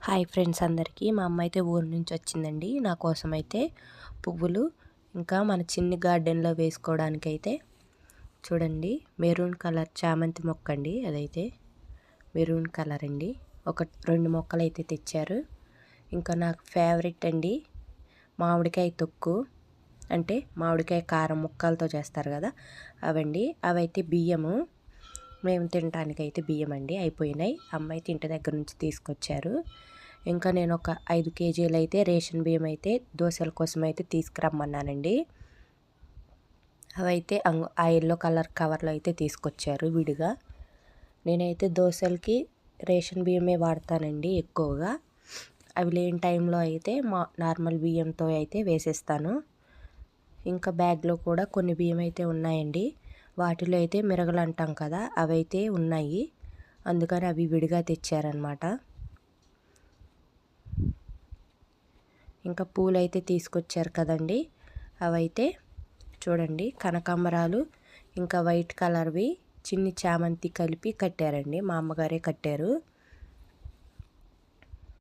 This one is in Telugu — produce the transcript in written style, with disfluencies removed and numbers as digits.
హాయ్ ఫ్రెండ్స్ అందరికీ. మా అమ్మ అయితే ఊరు నుంచి వచ్చిందండి. నా కోసం అయితే పువ్వులు ఇంకా మన చిన్ని గార్డెన్లో వేసుకోవడానికైతే చూడండి మెరూన్ కలర్ చామంతి మొక్క అండి. అదైతే మెరూన్ కలర్ అండి. ఒక 2 మొక్కలు అయితే తెచ్చారు. ఇంకా నాకు ఫేవరెట్ అండి మామిడికాయ తొక్కు, అంటే మామిడికాయ కారం ముక్కలతో చేస్తారు కదా అవండి. అవైతే బియ్యము మేము తినటానికైతే బియ్యం అండి అయిపోయినాయి. అమ్మ అయితే ఇంటి దగ్గర నుంచి తీసుకొచ్చారు. ఇంకా నేను ఒక 5 కేజీలు అయితే రేషన్ బియ్యం అయితే దోశల కోసం అయితే తీసుకురమ్మన్నానండి. అవైతే ఆ ఎల్లో కలర్ కవర్లో అయితే తీసుకొచ్చారు విడిగా. నేనైతే దోశలకి రేషన్ బియ్యమే వాడతానండి ఎక్కువగా. అవి లేని టైంలో అయితే నార్మల్ బియ్యంతో అయితే వేసేస్తాను. ఇంకా బ్యాగ్లో కూడా కొన్ని బియ్యం అయితే ఉన్నాయండి. వాటిలో అయితే మిరగలు అంటాం కదా అవైతే ఉన్నాయి. అందుకని అవి విడిగా తెచ్చారనమాట. ఇంకా పూలు అయితే తీసుకొచ్చారు కదండి. అవైతే చూడండి కనకాంబరాలు ఇంకా వైట్ కలర్వి చిన్ని చామంతి కలిపి కట్టారండి. మా అమ్మగారే కట్టారు.